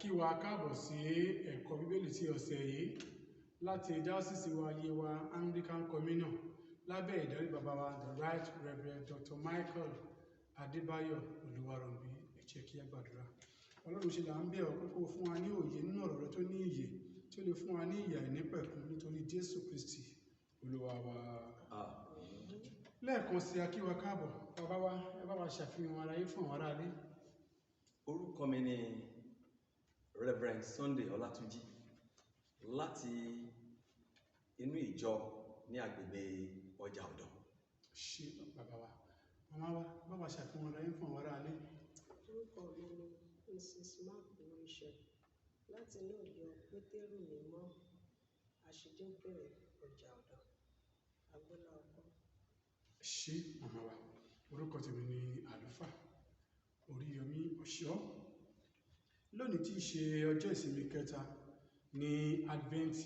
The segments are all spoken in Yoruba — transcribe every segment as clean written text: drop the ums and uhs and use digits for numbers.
kí wa káàbọ̀ sí ẹ̀kọ́ bíbélì tí ọ̀sẹ̀ yìí láti Diocese wa Yewa Anglican Communion lábẹ́ ìdarí bàbá wa the Right Revd Dr. Michael Adébáyọ̀ Oluwarohunbi. Ẹ jẹ́ kí a gbàdúrà. Ọlọ́run ṣe là ń bẹ̀ ọ́ pé kó fún wa ní òye nínú ọ̀rọ̀ rẹ tó ní ìyè tí ó lè fún wa ní ìyà ìnípẹ̀kun nítorí Jésù Kristi Olúwa wa. Lẹ́ẹ̀kan sí a kí wa káàbọ̀. Bàbá wa ẹ bá wa ṣàfihàn ara yín fún àwọn aráalé. Orúkọ mi ni Reverend Sunday Ọlátúnjí láti inú ìjọ ní agbègbè ọjà Odan. Ṣé bàbá wa, màmá wa bá wa ṣàfihàn ara yín fún àwọn aráalé. Orúkọ mi ni Mrs. Mark Oríṣẹ́ láti inú ìjọ Pétérù Mímọ́ Archdeaconry ọjà Odan agbọ́lá ọkọ. Ṣé màmá wa, orúkọ tèmi ni àlùfáà Oríyọmí Ọ̀ṣọ́. Lónìí tí í ṣe ọjọ́ ìsinmi kẹta ní Advent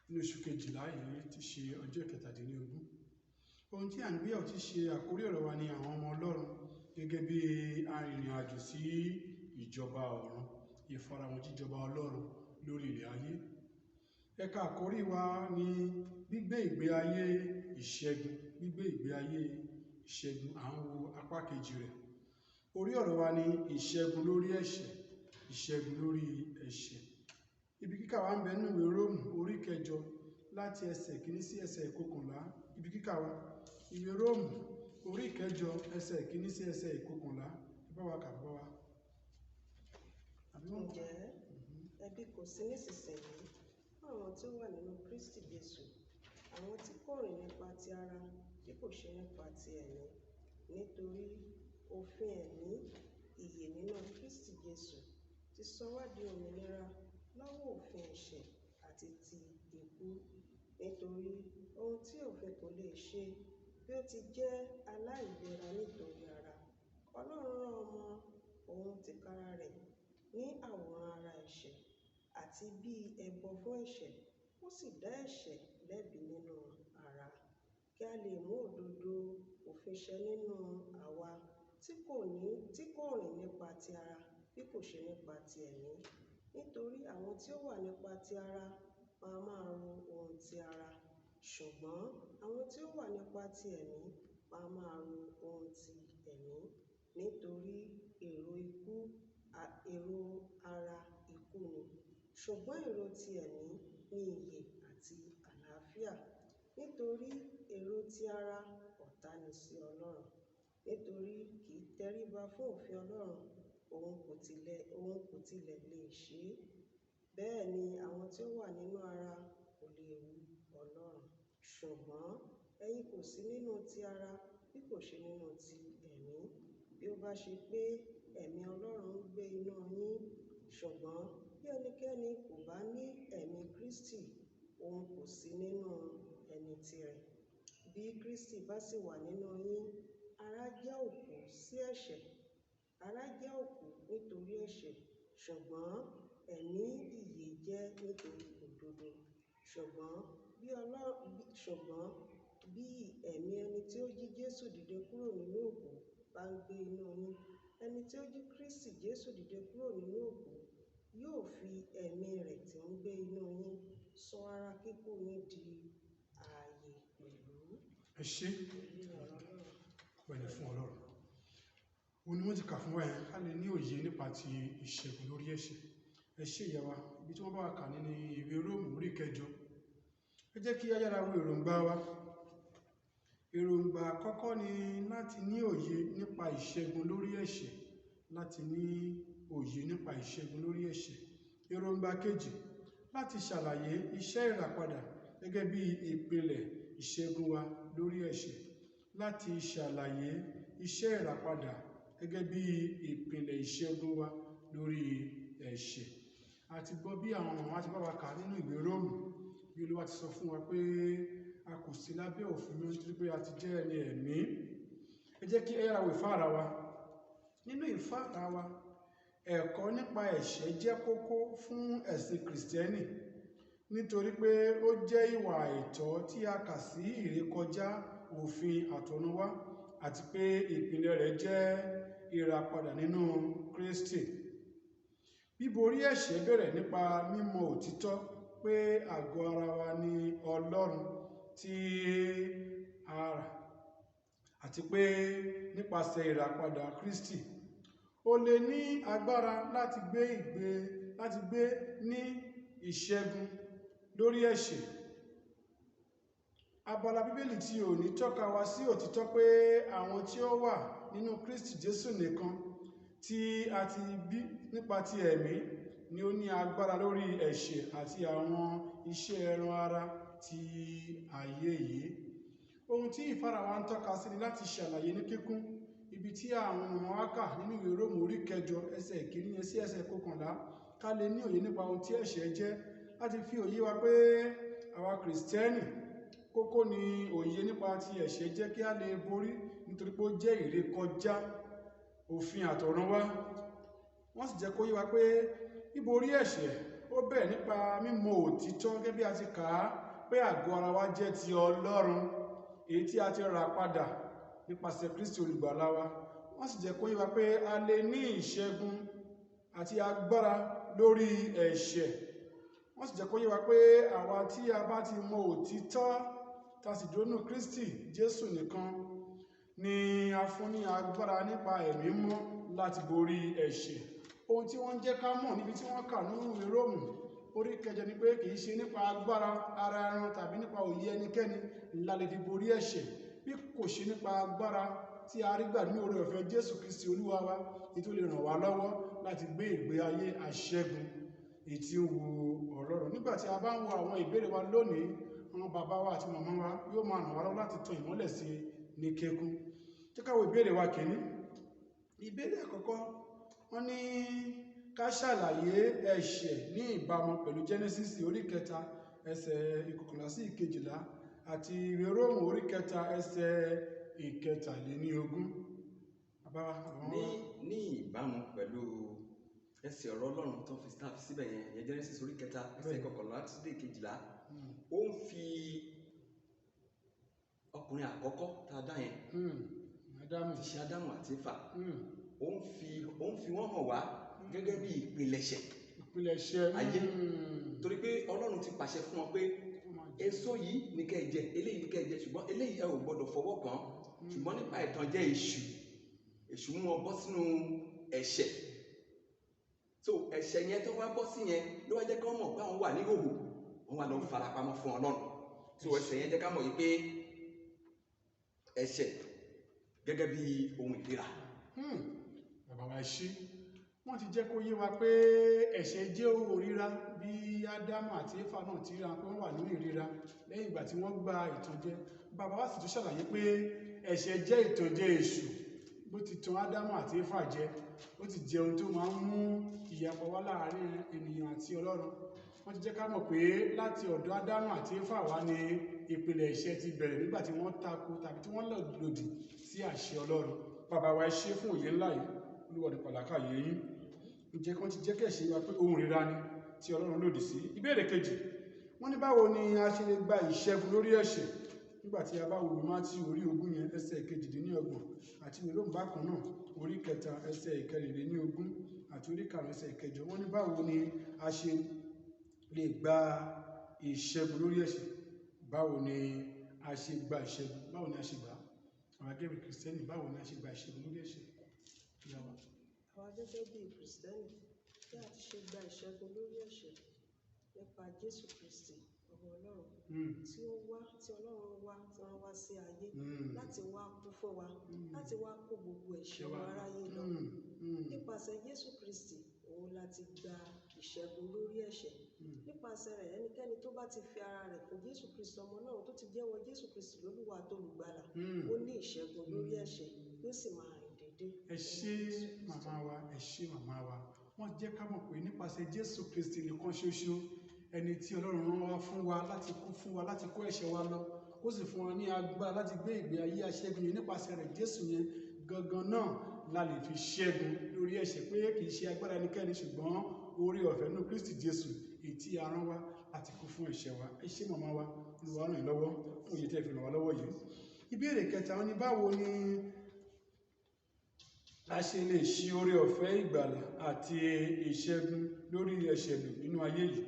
ní oṣù kejìlá yìí tí ṣe ọjọ́ kẹtàdínlógún. Ohun tí à ń gbé ọ̀ tí ṣe àkórí ọ̀rọ̀ wa ni àwọn ọmọ Ọlọ́run gẹ́gẹ́ bí arìnrìn àjò sí ìjọba ọ̀run, ìfarahàn jíjọba Ọlọ́run lórí ilẹ̀ ayé. Ẹ̀ka àkórí wa ni gbígbé ìgbé ayé ìṣẹ́gun, gbígbé ìgbé ayé ìṣẹ́gun. À ń wo apá kejì rẹ̀. Orí ọ̀rọ̀ wa ni ìṣẹ́gun lórí ẹ̀ṣẹ̀, ìṣẹ́gun lórí ẹ̀ṣẹ̀. Ibi kíkà wa ń bẹ nínú ìwé Róòmù orí 8 láti ẹsẹ̀ 1 sí ẹsẹ̀ 11. Ibi kíkà wa ìwé Róòmù orí 8 ẹsẹ̀ 1 sí ẹsẹ̀ 11. Bá wa kà bá wa. Ǹjẹ́ ẹbí kò sí nísinsìnyí fún àwọn tí ó wà nínú Kristi Jésù, àwọn tí kò rìn nípa ti ara bí kò ṣe nípa ti ẹ̀mí, nítorí òfin ẹ̀mí ìyè nínú Kristi Jésù ti sọ wá di òmìnira lọ́wọ́ òfin ẹ̀ṣẹ̀ àti ti ikú. Nítorí ohun tí òfin kò lè ṣe bí ó ti jẹ́ aláìlera nítorí ara, Ọlọ́run rán ọmọ òun tìkára rẹ̀ ní àwòrán ara ẹ̀ṣẹ̀ àti bí ẹbọ fún ẹ̀ṣẹ̀, ó sì dá ẹ̀ṣẹ̀ lẹ́bi nínú ara, kí a lè mú òdodo òfin ṣẹ nínú àwa tí kò rìn nípa ti ara bí kò ṣe nípa ti ẹ̀mí. Nítorí àwọn tí ó wà nípa ti ara máa ro ohun ti ara, ṣùgbọ́n àwọn tí ó wà nípa ti ẹ̀mí máa ro ohun ti ẹ̀mí. Nítorí èrò ara ikú ni, ṣùgbọ́n èrò ti ẹ̀mí ní ìyè àti àlàáfíà. Nítorí èrò ti ara ọ̀tá ni sí Ọlọ́run, nítorí kì í tẹríba fún òfin Ọlọ́run, òun kò tilẹ̀ lè ṣe é. Bẹ́ẹ̀ ni àwọn tí ó wà nínú ara kò lè wu Ọlọ́run. Ṣùgbọ́n ẹ̀yin kò sí nínú ti ara bí kò ṣe nínú ti ẹ̀mí, bí ó bá ṣe pé ẹ̀mí Ọlọ́run ń gbé inú yín. Ṣùgbọ́n bí ẹnikẹ́ni kò bá ní ẹ̀mí Kristi, òun kò sí nínú ẹni tirẹ̀. Bí Kristi bá sì wà nínú yín, ara jẹ́ òkú sí ẹ̀ṣẹ̀, ara jẹ́ òkú nítorí ẹ̀ṣẹ̀, ṣùgbọ́n ẹ̀mí ìyè jẹ́ nítorí òdodo. Ṣùgbọ́n bí ẹ̀mí ẹni tí ó jí Jésù dìde kúrò nínú òkú bá ń gbé inú yín, ẹni tí ó jí Kristi Jésù dìde kúrò nínú òkú yóò fi ẹ̀mí rẹ̀ tí ń gbé inú yín sọ ara kíkú yín di ààyè pẹ̀lú. Ẹ ṣé pẹ̀lú fún Ọlọ́run. Òun ni wọ́n ti kà fún wa yẹn ká lè ní òye nípa ti ìṣẹ́gun lórí ẹ̀ṣẹ̀. Ẹ ṣé ìyá wa, ibi tí wọ́n bá wa kà nínú ìwé Róòmù orí 8. Ẹ jẹ́ kí a yára wo èròǹgbà wa. Èròǹgbà àkọ́kọ́ ni láti ní òye nípa ìṣẹ́gun lórí ẹ̀ṣẹ̀, láti ní òye nípa ìṣẹ́gun lórí ẹ̀ṣẹ̀. Èròǹgbà kejì, láti ṣàlàyé iṣẹ́ ìràpadà gẹ́gẹ́ bí ìpìlẹ̀ ìṣẹ́gun wa lórí ẹ̀ṣẹ̀. Láti ṣàlàyé iṣẹ́ ìràpadà gẹ́gẹ́ bí ìpìlẹ̀ ìṣẹ́gun wa lórí ẹ̀ṣẹ̀. A ti gbọ́ bí àwọn ọmọ wa ti bá wa kà nínú ìwé Róòmù, bí Olúwa ti sọ fún wa pé a kò sí lábẹ́ òfin nítorí pé a ti jẹ́ ẹni ẹ̀mí. Ẹ jẹ́ kí ẹ yára wo ìfáàrà wa. Nínú ìfáàrà wa, ẹ̀kọ́ nípa ẹ̀ṣẹ̀ jẹ́ kókó fún ẹ̀sìn Kìrìsìtẹ́nì nítorí pé ó jẹ́ ìwà àìtọ́ tí a kà sí ìrékọjá òfin àtọ̀runwá àti pé ìpìlẹ̀ rẹ̀ jẹ́ ìràpadà nínú Kristi. Bíborí ẹ̀ṣẹ̀ bẹ̀rẹ̀ nípa mímọ̀ òtítọ́ pé àgọ́ ara wa ni Ọlọ́run tí a rà àti pé nípasẹ̀ ìràpadà Kristi ó lè ní agbára láti gbé ní ìṣẹ́gun lórí ẹ̀ṣẹ̀. Abala Bíbélì tí òní tọ́ka wa sí òtítọ́ pé àwọn tí ó wà nínú Kristi Jésù nìkan tí a ti bí nípa ti ẹ̀mí ni ó ní agbára lórí ẹ̀ṣẹ̀ àti àwọn iṣẹ́ ẹran ara ti ayé yìí. Ohun tí ìfara wa ń tọ́ka sí ni láti ṣàlàyé ní kíkún ibi tí àwọn ọmọ wa kà nínú ìwé Róòmù orí 8 ẹsẹ̀ 1 sí ẹsẹ̀ 11 ká lè ní òye nípa ohun tí ẹ̀ṣẹ̀ jẹ́, láti fi òye wa pé àwa Kìrìsìtẹ́nì kókó ni òye nípa ti ẹ̀ṣẹ̀ jẹ́ kí a lè borí, nítorí pé ó jẹ́ ìrékọjá òfin àtọ̀run wá. Wọ́n sì jẹ́ kó yé wa pé bíborí ẹ̀ṣẹ̀ ó bẹ̀rẹ̀ nípa mímọ̀ òtítọ́ gẹ́gẹ́ bí a ti kà á pé àgọ́ ara wa jẹ́ ti Ọlọ́run èyí tí a ti rà padà nípasẹ̀ Kristi olùgbàlà wa. Wọ́n sì jẹ́ kó yé wa pé a lè ní ìṣẹ́gun àti agbára lórí ẹ̀ṣẹ̀. Wọ́n sì jẹ́ kó yé wa pé àwa tí a bá ti mọ òtítọ́ tá sì dúró nínú Kristi Jésù nìkan ni a fún ní agbára nípa ẹ̀mí mọ́ láti borí ẹ̀ṣẹ̀. Ohun tí wọ́n jẹ́ ká mọ̀ níbi tí wọ́n kà nínú ìwé Róòmù orí 8 ni pé kì í ṣe nípa agbára ara ẹran tàbí nípa òye ẹnikẹ́ni la lè fi borí ẹ̀ṣẹ̀, bí kò ṣe nípa agbára tí a rí gbà ní oore ọ̀fẹ́ Jésù Kristi Olúwa wa, èyí tó lè ràn wá lọ́wọ́ láti gbé ìgbé ayé aṣẹ́gun èyí tí ó wu Ọlọ́run. Nígbà tí a bá ń wo àwọn ìbéèrè wa lónìí, àwọn bàbá wa àti màmá wa yóò máa ràn wá lọ́wọ́ láti tan ìmọ́lẹ̀ sí ní kíkún. Jẹ́ ká wo ìbéèrè wa kìíní. Ìbéèrè àkọ́kọ́, wọ́n ní ká ṣàlàyé ẹ̀ṣẹ̀ ní ìbámu pẹ̀lú Genesis orí 3 ẹsẹ̀ 11 sí 12 àti ìwé Róòmù orí 3 ẹsẹ̀ 13. Bàbá wa. Ní ìbámu pẹ̀lú ẹsẹ̀ ọ̀rọ̀ Ọlọ́run tó fi staff síbẹ̀ yẹn Genesis orí 3 ẹsẹ̀ 11 sí 12, ó ń fi ọkùnrin àkọ́kọ́ tá a dá yẹn ti ṣe Ádámù àti Éfà, ó ń fi wọ́n hàn wá gẹ́gẹ́ bí ìpilẹ̀ṣẹ̀ ayé, torí pé Ọlọ́run ti pàṣẹ fún wọn pé èso yìí ní kẹ́ ẹ jẹ, eléyìí ní kẹ́ ẹ jẹ, ṣùgbọ́n eléyìí ẹ ò gbọ́dọ̀ fọwọ́ kàn, ṣùgbọ́n nípa ìtànjẹ èṣù mú wọn bọ́ sínú ẹ̀ṣẹ̀. So ẹ̀ṣẹ̀ yẹn tó wá bọ́ sí yẹn ló wá jẹ́ kí wọ́n mọ̀ pé àwọn wà ní ìhòhò, wọ́n wà lọ farapamọ́ fún Ọlọ́run. So ẹ̀ṣẹ̀ yẹn jẹ́ ká mọ̀ yìí pé ẹ̀ṣẹ̀ gẹ́gẹ́ bí ohun ìríra. Bàbá wa ṣí, wọ́n ti jẹ́ kó yé wa pé ẹ̀ṣẹ̀ jẹ́ ohun ìríra bí Ádámù àti Éfà náà ti ríra pé wọ́n wà nínú ìríra lẹ́yìn ìgbà tí wọ́n gba ìtànjẹ. Bàbá wa sì tún ṣàlàyé pé ẹ̀ṣẹ̀ jẹ́ ìtànjẹ èṣù, bó ti tan Ádámù àti Éfà jẹ, ó ti jẹ́ ohun tó máa ń mú ìyapa wá láàárín ènìyàn àti Ọlọ́run. Wọ́n ti jẹ́ ká mọ̀ pé láti ọ̀dọ̀ Ádámù àti Éfà wá ní ìpìlẹ̀ ẹ̀ṣẹ̀ ti bẹ̀rẹ̀ nígbà tí wọ́n tako tàbí tí wọ́n lòdì sí àṣẹ Ọlọ́run. Bàbá wa ṣe fún òye ńlá yìí, Olúwa ní pàlàkàyé yín. Ǹjẹ́ kí wọ́n ti jẹ́ kẹ̀ṣẹ̀ wa pé ohun ìríra ni tí Ọlọ́run lòdì sí. Ìbéèrè kejì, wọ́n ní báwo ni a ṣe lè gba ìṣẹ́gun lórí ẹ̀ṣẹ̀? Nígbà tí a bá wo Mátíù orí 20 yẹn ẹsẹ̀ 22 àti ìwé Róòmù bákan náà orí 3 ẹsẹ̀ 24 àti orí 5 ẹsẹ̀ 8, wọ́n ní báwo ni a ṣe lè gba ìṣẹ́gun lórí ẹ̀ṣẹ̀? Báwo ni a ṣe gba ìṣẹ́gun? Báwo ni a ṣe gbà? Àwọn akẹ́kọ̀ọ́ Kìrìsìtẹ́nì, báwo ni a ṣe gba ìṣẹ́gun lórí ẹ̀ṣẹ̀? Àwa gẹ́gẹ́ bí Kìrìsìtẹ́nì bí a ti ṣe gba ìṣẹ́gun lórí ẹ̀ṣẹ̀ nípa Jésù Kristi ọmọ Ọlọ́run tí Ọlọ́run wá tí wọ́n wá sí ayé láti wá kú fún wa, láti wá kó gbogbo ẹ̀ṣẹ̀ wa aráyé lọ. Nípasẹ̀ Jésù Kristi òun láti gba ìṣẹ́gun lórí ẹ̀ṣẹ̀. Nípasẹ̀ rẹ̀ ẹnikẹ́ni tó bá ti fi ara rẹ̀ fún Jésù Kristi ọmọ náà tó ti jẹ́wọ́ Jésù Kristi lólúwa àtolùgbàlà, ó ní ìṣẹ́gun lórí ẹ̀ṣẹ̀, yóò sì máa rìn déédéé. Ẹ ṣé màmá wa, ẹ ṣé màmá wa. Wọ́n jẹ́ ká mọ̀ pé nípasẹ̀ Jésù Kristi nìkan ṣoṣo, ẹni tí Ọlọ́run rán wá fún wa láti kú fún wa, láti kó ẹ̀ṣẹ̀ wa lọ, ó sì fún wa ní agbára láti gbé ìgbé ayé aṣẹ́gun yẹn. Nípasẹ̀ rẹ̀ Jésù yẹn gangan náà la lè fi ṣẹ́gun lórí ẹ̀ṣẹ̀, pé kì í ṣe agbára ẹnikẹ́ni ṣùgbọ́n oore ọ̀fẹ́ nínú Kristi Jésù èyí tí a rán wá láti kú fún ẹ̀ṣẹ̀ wa. Ẹ ṣé màmá wa, Olúwa ràn yín lọ́wọ́ fún òye tẹ́ fi ràn wá lọ́wọ́ yìí. Ìbéèrè kẹta, wọ́n ní báwo ni a ṣe lè ṣí oore ọ̀fẹ́ ìgbàlà àti ìṣẹ́gun lórí ẹ̀ṣẹ̀ lò nínú ayé yìí?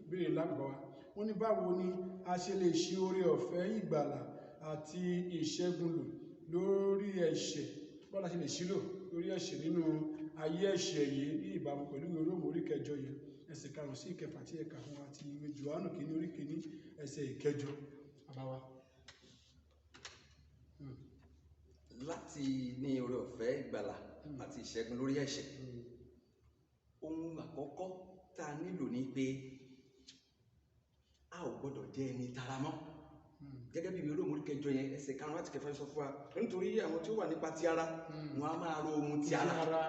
Béèrè lábàá wa. Wọ́n ní báwo ni a ṣe lè ṣí oore ọ̀fẹ́ ìgbàlà àti ìṣẹ́gun lò lórí ẹ̀ṣẹ̀? Báwo la ṣe lè ṣí lò lórí ẹ̀ṣẹ̀ nínú ayé ẹ̀ṣẹ̀ yìí ní ìbámu pẹ̀lú ìwé Róòmù orí 9 yẹn ẹsẹ̀ 5 sí 9 tí ẹ̀ka fún wa àti ìwé Jòhánù kìíní orí 1 ẹsẹ̀ 9 bàbá wa. Láti ní oore ọ̀fẹ́ ìgbàlà àti ìṣẹ́gun lórí ẹ̀ṣẹ̀, ohun àkọ́kọ́ tá a nílò ni pé a ò gbọ́dọ̀ jẹ́ ẹni tara mọ́. Gẹ́gẹ́ bí ìwé Róòmù orí 9 yẹn ẹsẹ̀ 5 àti 6 sọ fún wa, nítorí àwọn tí ó wà nípa ti ara wọn a máa ro ohun ti ara.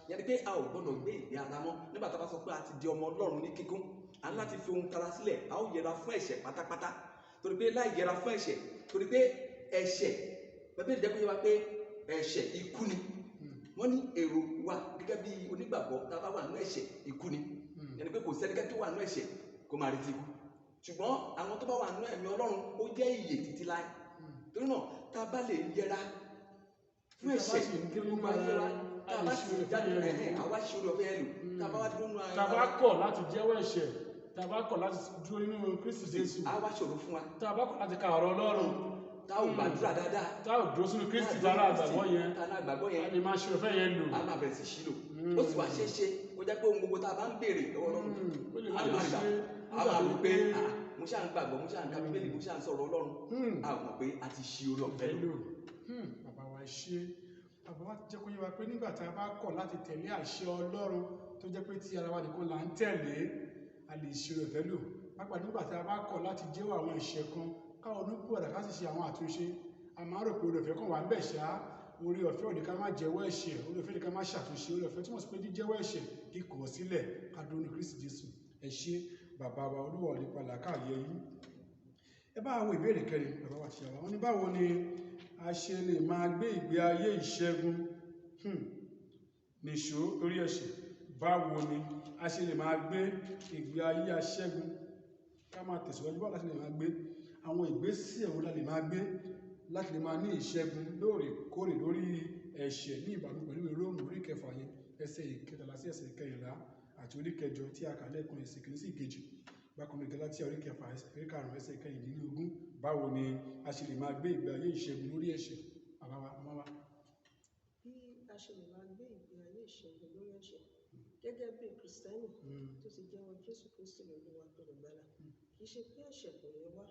Yẹn ni pé a ò gbọ́dọ̀ gbé ìgbé ara mọ́. Nígbà tá a bá sọ pé a ti di ọmọ Ọlọ́run ní kíkún, a ní láti fi ohun tara sílẹ̀, a ó yẹra fún ẹ̀ṣẹ̀ pátápátá. Torí pé láì yẹra fún ẹ̀ṣẹ̀, torí pé ẹ̀ṣẹ̀ Bíbélì jẹ́ kó yé wa pé ẹ̀ṣẹ̀ ikú ni. Wọ́n ní èrò wa gẹ́gẹ́ bí onígbàgbọ́ tá a bá wà nínú ẹ̀ṣẹ̀ ikú ni. Yẹn ni pé kò sẹ́nikẹ́ni tó wà nínú ẹ̀ṣẹ̀ kó máa retí ikú. Ṣùgbọ́n àwọn tó bá wà nínú ẹ̀mí Ọlọ́run ó jẹ́ ìyè títí láé. Torí náà tá a bá lè yẹra fún ẹ̀ṣẹ̀ ní gbogbo ayé wa, tá a bá sì jáde àwa ṣe oore ọ̀fẹ́ lò, tá a bá wá dúró nínú ayé wa. Tá a bá kọ̀ láti jẹ́wọ́ ẹ̀ṣẹ̀, tá a bá kọ̀ láti dúró nínú Kristi Jésù, a wá ṣòro fún wa. Tá a bá kọ̀ láti ka ọ̀rọ̀ Ọlọ́run, tá ò gbàdúrà dáadáa, tá ò dúró sínú Kristi tá a gbàgbọ́ yẹn, a lè máa ṣe ọ̀fẹ́ yẹn lò. A máa bẹ̀rẹ̀ sí ṣílò. Ó sì wá ṣeéṣe kó jẹ́ pé ohun gbogbo tá a bá ń béèrè lọ́wọ́ Ọlọ́run, a lè má gbà. A máa wí pé mo ṣáà ń gbàgbọ́, mo ṣáà ń ka Bíbélì, mo ṣáà ń sọ̀rọ̀ Ọlọ́run. A mọ̀ pé a ti ṣí oore ọ̀fẹ́ lò. Bàbá wa ṣe, bàbá wa jẹ́ kó yé wa pé nígbà tá a bá kọ̀ láti tẹ̀lé àṣẹ Ọlọ́run tó jẹ́ pé tí ara wa nìkan là ń tẹ̀lé, a lè ṣe oore ọ̀fẹ́ lò. Pàápàá nígbà tá a bá kọ̀ láti jẹ́wọ́ àwọn ẹ̀ṣẹ̀ kan, káwọn onípòwàdà ká sì ṣe àwọn àtúnṣe. A máa rò pé oore ọ̀fẹ́ kan wà ń bẹ̀ ṣá. Oore ọ̀fẹ́ ò ní ká má jẹ́wọ́ ẹ̀ṣẹ̀, oore ọ̀fẹ́ ní ká má ṣàtúnṣe, oore ọ̀fẹ́ túmọ̀ sí pé jíjẹ́wọ́ ẹ̀ṣẹ̀ kíkọ̀ sílẹ̀ ká dúró ní Kristi Jésù. Ẹ ṣé bàbá wa, Olúwa ò ní pa làákàyè yín. Ẹ bá wo ìbéèrè 4 bàbá wa ti ṣe wa. Wọ́n ní báwo ni a ṣe lè máa gbé ìgbé ayé ìṣẹ́gun nìṣó lórí ẹ̀ṣẹ̀? Báwo ni a ṣe lè máa gbé ìgbé ayé aṣẹ́gun ká máa tẹ̀síwájú? Báwo la ṣe lè máa gbé àwọn ìgbésẹ̀ wo la lè máa gbé láti lè máa ní ìṣẹ́gun lóòrèkóòrè lórí ẹ̀ṣẹ̀ ní ìbámu pẹ̀lú ìwé Róòmù orí 9 yẹn ẹsẹ̀ 13 sí ẹsẹ̀ 14 àti orí 9 tí a kà lẹ́ẹ̀kan ẹsẹ̀ 1 sí 2. Bákan náà Gálátíà orí 9 ẹsẹ̀ 5 ẹsẹ̀ 15. Báwo ni a ṣe lè máa gbé ìgbé ayé ìṣẹ́gun lórí ẹ̀ṣẹ̀? Bàbá wa, màmá wa. Bí a ṣe lè máa gbé ìgbé ayé ìṣẹ́gun lórí ẹ̀ṣẹ̀ gẹ́gẹ́ bí Kristẹni tó ti jẹ́wọ́ Jésù Kristi lólúwa tó lùgbàlà, kì í ṣe pé ẹ̀ṣẹ̀ kò ní wá.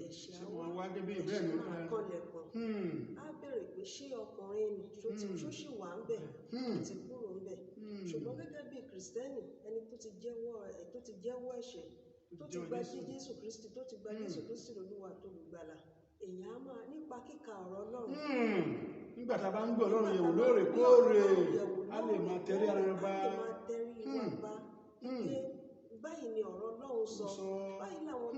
Ẹ̀ṣẹ̀ àwọn wá débi ẹ̀ṣẹ̀ bẹ́ẹ̀ ni máa kànlẹ̀kùn. Á bèrè pé ṣé ọkùnrin ni ṣó ṣì wà ń bẹ̀ àti kúrò ń bẹ̀. Ṣùgbọ́n gẹ́gẹ́ bí Kristẹni, ẹni tó ti jẹ́wọ́ ẹ̀ṣẹ̀, tó ti gba Jésù Kristi, tó ti gba Jésù Kristi lólúwa tó lùgbàlà, èèyàn á máa nípa kíka ọ̀rọ̀ Ọlọ́run. Nígbà tá a bá ń gbọ́ Ọlọ́run yẹ̀wò lóòrèkóòrè, a lè máa tẹrí ara rẹ bá. Báyìí ni ọ̀rọ̀ Ọlọ́run sọ, báyìí làwọn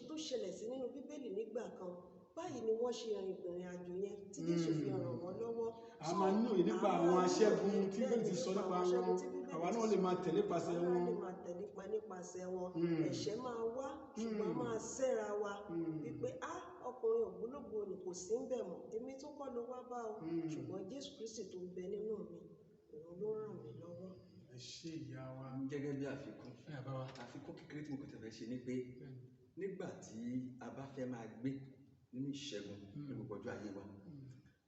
tó ṣẹlẹ̀ sí nínú Bíbélì nígbà kan, báyìí ni wọ́n ṣe ìrìn àjò yẹn tí Jésù fi ràn wọ́n lọ́wọ́. A máa ní òye nípa àwọn aṣẹ́gun tí Bíbélì ti sọ nípa wọn, àwa náà lè máa tẹ̀lé pasẹ̀ wọn. Àwa náà lè máa tẹ̀lé nípasẹ̀ wọn. Ẹ̀ṣẹ̀ máa wá, ṣùgbọ́n máa sẹ́ra wa wípé ọkùnrin ògbólógbò ni kò sí ń bẹ̀ mọ́, èmi tó kọ́ ló wá bá o, ṣùgbọ́n Jésù Kristi tó ń bẹ nínú mi, òun ló ràn mí lọ́wọ́. Ẹ ṣé ìyá wa. Gẹ́gẹ́ bí àfikún kékeré tí mo kò tẹ̀fẹ́ ṣe ni pé nígbà tí a bá fẹ́ máa gbé nínú ìṣẹ́gun ní gbogbo ọjọ́ ayé wa,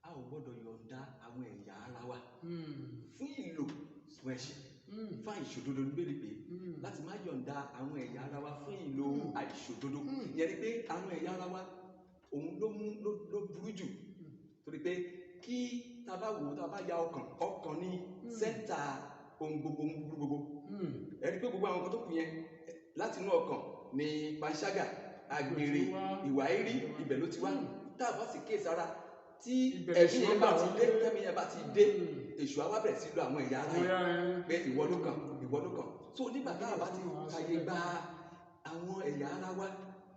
a ò gbọ́dọ̀ yọ̀ǹda àwọn ẹ̀yà ara wa fún ìlò fún ẹ̀ṣẹ̀, fún àìṣòdodo. Níbèrè pé láti má yọ̀ǹda àwọn ẹ̀yà ara wa fún ìlò àìṣòdodo. Ìyẹn ni pé àwọn ẹ̀yà ara wa òun ló burú jù. Torí pé kí tá bá wò, tá bá ya ọkàn ní sẹ́ńtà ohun gbogbo. Ẹ rí pé gbogbo àwọn nǹkan tó kù yẹn láti inú ọkàn ni panṣágà, àgbèrè, ìwà èrí, ibẹ̀ ló ti wá. Tá a bá sì kíyèsí ara, tí ẹ̀mí yẹn bá ti dé, èṣù á wá bẹ̀rẹ̀ sí lo àwọn ẹ̀yà ara yẹn pé ìwọ ló kàn. So nígbà tá a bá ti fàyè gba àwọn ẹ̀yà ara wa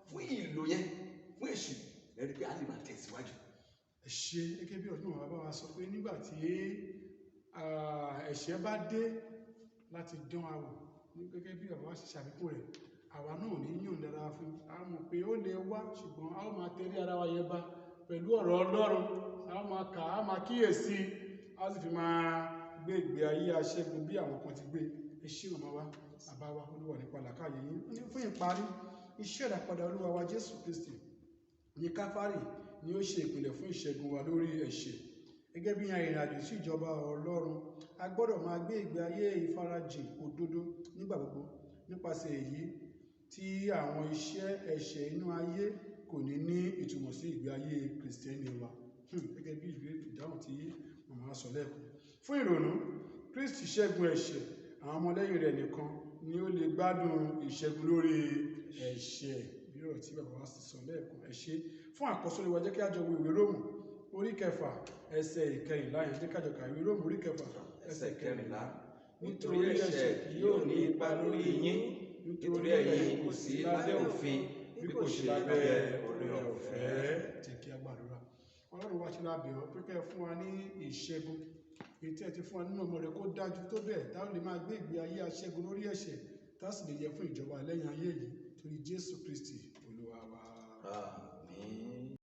fún ìlò yẹn fún èṣù, ẹ rí pé a lè máa tẹ̀síwájú. Ẹ ṣé, gẹ́gẹ́ bí ọdún bàbá wa sọ pé nígbà tí ẹ̀ṣẹ̀ bá dé láti dán wa wò, gẹ́gẹ́ bí bàbá wa ṣe ṣàfikún rẹ̀, àwa náà ò ní yàn dára fún. A mọ̀ pé ó lè wá, ṣùgbọ́n a ó máa tẹrí ara wa yẹn bá pẹ̀lú ọ̀rọ̀ Ọlọ́run. A ó máa kà á, máa kíyèsí a sì fi máa gbé ìgbé ayé aṣẹ́gun bí àwọn kan ti gbé. Ẹ ṣé màmá wa, bàbá wa, Olúwa nípa làákàyè yín. Fún ìparí, iṣẹ́ ìràpadà Olúwa wa Jésù Kristi ní Káfárì ni ó ṣe ìpìlẹ̀ fún ìṣẹ́gun wa lórí ẹ̀ṣẹ̀. Gẹ́gẹ́ bí arìnrìn-àjò sí ìjọba Ọlọ́run, a gbọ́dọ̀ máa gbé ìgbé ayé ìfarajìn òdodo nígbà gbogbo. Nípasẹ̀ èyí tí àwọn iṣẹ́ ẹ̀ṣẹ̀ inú ayé kò ní ní ìtumọ̀ sí ìgbé ayé Kristẹni wa. Gẹ́gẹ́ bí ìdáhùn tí màmá sọ lẹ́ẹ̀kan. Fún ìrònú, Kristi ṣẹ́gun ẹ̀ṣẹ̀, àwọn ọmọlẹ́yìn rẹ̀ nìkan ni ó lè gbádùn ìṣẹ́gun lórí ẹ̀ṣẹ̀. Bí ọ̀rọ̀ tí bàbá wa sì sọ lẹ́ẹ̀kan. Ẹ ṣé. Fún àkọsílẹ̀ wa, jẹ́ kí a jọ wo ìwé Róòmù orí 6 ẹsẹ̀ 14 yẹn. Jẹ́ ká jọ kà ìwé Róòmù orí 6 ẹsẹ̀ 14. Nítorí ẹ̀ṣẹ̀ kì yóò ní ipa lórí yín, nítorí ẹ̀yin kò sí lábẹ́ òfin bí kò ṣe lábẹ́ oore-ọ̀fẹ́. Jẹ́ kí a gbàdúrà. Ọlọ́run wa ṣe lábẹ́ ọ pé kẹ́ ẹ fún wa ní ìṣẹ́gun. Èyí tí ẹ ti fún wa nínú ọmọ rẹ̀ kó dájú tó bẹ́ẹ̀ táwọn lè máa gbé ìgbé ayé aṣẹ́gun lórí ẹ̀ṣẹ̀ tá sì lè yẹ fún ìjọba lẹ́yìn ayé yìí. Torí Jésù Kristi